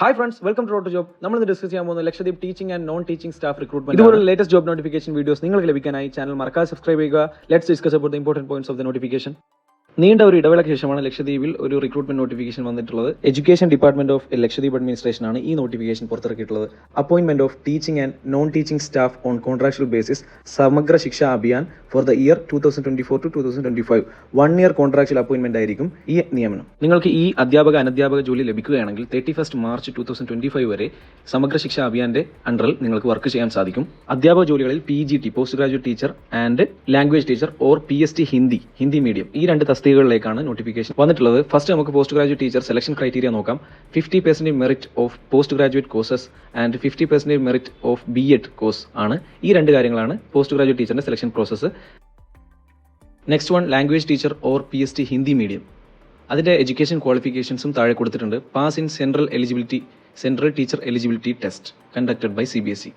Hi friends, welcome to Road to Job. നമ്മൾ ഇന്ന് discuss ചെയ്യാൻ പോകുന്ന Lakshadweep teaching and non teaching staff recruitment ഇതുപോലുള്ള ലേറ്റസ്റ്റ് ജോബ് നോട്ടിഫിക്കേഷൻ വീഡിയോസ് നിങ്ങൾക്ക് ലഭിക്കാനായി ചാനൽ മറക്കാതെ സബ്സ്ക്രൈബ് ചെയ്യുക. Let's discuss about the important points of the notification. നീണ്ട ഒരു ഇടവേളയ്ക്ക് ശേഷമാണ് ലക്ഷദ്വീപിൽ ഒരു റിക്രൂട്ട്മെന്റ് നോട്ടിഫിക്കേഷൻ വന്നിട്ടുള്ളത്. Education department of Lakshadweep administration ആണ് ഈ നോട്ടിഫിക്കേഷൻ പുറത്തിറക്കിയിട്ടുള്ളത്. Appointment of teaching and non teaching staff on contractual basis Samagra Shiksha Abhiyan for the year 2024 to 2025. 1 year contractual appointment ആയിരിക്കും ഈ നിയമനം. നിങ്ങൾക്ക് ഈ അനധ്യാപക ജോലി ലഭിക്കുകയാണെങ്കിൽ 31 മാർച്ച് 2025 വരെ സമഗ്ര ശിക്ഷ അഭിയാന്റെ അണ്ടറിൽ നിങ്ങൾക്ക് വർക്ക് ചെയ്യാൻ സാധിക്കും. അധ്യാപക ജോലികളിൽ PGT post graduate teacher and language teacher or PST Hindi medium ഈ രണ്ട് തസ്തികകളിലേക്കാണ് നോട്ടിഫിക്കേഷൻ വന്നിട്ടുള്ളത്. ഫസ്റ്റ് നമുക്ക് post graduate teacher selection criteria നോക്കാം. 50% merit of post graduate courses and 50% merit of BEd course ആണ്. ഈ രണ്ട് കാര്യങ്ങളാണ് പോസ്റ്റ് ഗ്രാജുവേറ്റ് ടീച്ചറിന്റെ selection process. Next one language teacher or PST Hindi medium. അതിന്റെ എഡ്യൂക്കേഷൻ ക്വാളിഫിക്കേഷൻസും താഴെ കൊടുത്തിട്ടുണ്ട്. Pass in central teacher eligibility test conducted by CBSE.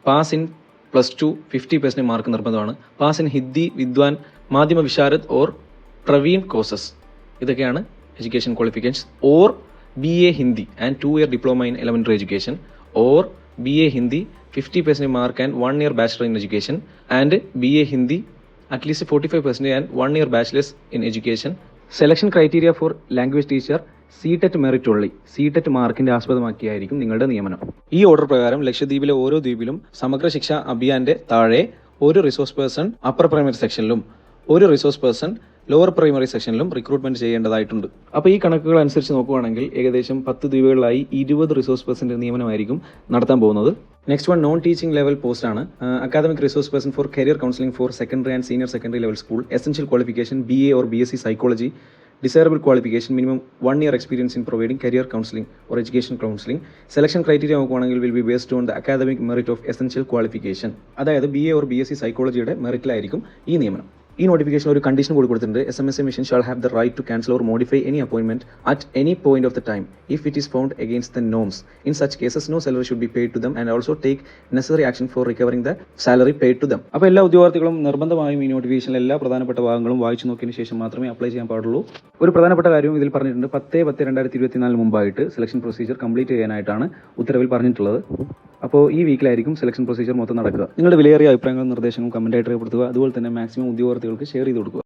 Pass in +2 50% mark നിർബന്ധമാണ്. Pass in Hindi Vidwan Madhyama Visharad or Praveen courses ഇതൊക്കെയാണ് education qualifications. Or BA Hindi and 2 year diploma in elementary education or BA Hindi 50% mark and 1 year bachelor in education and BA Hindi at least 45% and 1 year bachelors in education. Selection criteria for language teacher CTET merit ഉള്ളി. CTET മാർക്കിന്റെ ആസ്പദമാക്കിയായിരിക്കും നിങ്ങളുടെ നിയമനം. ഈ order പ്രകാരം ലക്ഷദ്വീപിലെ ഓരോ ദ്വീപിലും സമഗ്ര ശിക്ഷ അഭിയാന്റെ താഴെ ഒരു റിസോഴ്സ് പേഴ്സൺ അപ്പർ പ്രൈമറി സെക്ഷനിലും ഒരു റിസോഴ്സ് പേഴ്സൺ ലോവർ പ്രൈമറി സെക്ഷനിലും റിക്രൂട്ട്മെന്റ് ചെയ്യേണ്ടതായിട്ടുണ്ട്. അപ്പോൾ ഈ കണക്കുകൾ അനുസരിച്ച് നോക്കുകയാണെങ്കിൽ ഏകദേശം 10 ദ്വീപുകളിലായി 20 റിസോഴ്സ് പേഴ്സന്റെ നിയമനമായിരിക്കും നടത്താൻ പോകുന്നത്. Next one non teaching level post ആണ്. Academic resource person for career counselling for secondary and senior secondary level school. Essential qualification BA or BSc psychology. Desirable qualification minimum 1 year experience in providing career counseling or education counseling. Selection criteria നോക്കുകയാണെങ്കിൽ will be based on the academic merit of essential qualification. അതായത് BA or BSc സൈക്കോളജിയുടെ മെറിറ്റിലായിരിക്കും ഈ നിയമനം. ഈ notification ഒരു condition കൂടി കൊടുത്തിട്ടുണ്ട്. SMSA mission shall have the right to cancel or modify any appointment at any point of the time if it is found against the norms. In such cases no salary should be paid to them and also take necessary action for recovering the salary paid to them. അപ്പോൾ എല്ലാ ഉദ്യോഗാർത്ഥികളും നിർബന്ധമായും ഈ നോട്ടിഫിക്കേഷനിലെ എല്ലാ പ്രധാനപ്പെട്ട ഭാഗങ്ങളും വായിച്ചു നോക്കിയതിന് ശേഷം മാത്രമേ അപ്ലൈ ചെയ്യാൻ പാടുള്ളൂ. ഒരു പ്രധാനപ്പെട്ട കാര്യവും ഇതിൽ പറഞ്ഞിട്ടുണ്ട്. 10/10/2024 മുമ്പായിട്ട് സെലക്ഷൻ പ്രൊസീജിയർ കംപ്ലീറ്റ് ചെയ്യാനായിട്ടാണ് ഉത്തരവിൽ പറഞ്ഞിട്ടുള്ളത്. അപ്പോൾ ഈ വീക്കിലായിരിക്കും സെലക്ഷൻ പ്രൊസീജിയർ മൊത്തം നടക്കുക. നിങ്ങളുടെ വിലയേറിയ അഭിപ്രായങ്ങളും നിർദ്ദേശങ്ങളും കമന്റായിട്ട് രേഖപ്പെടുത്തുക. അതുപോലെ തന്നെ മാക്സിമം ഉദ്യോഗാർത്ഥികൾക്ക് ഷെയർ ചെയ്ത് കൊടുക്കുക.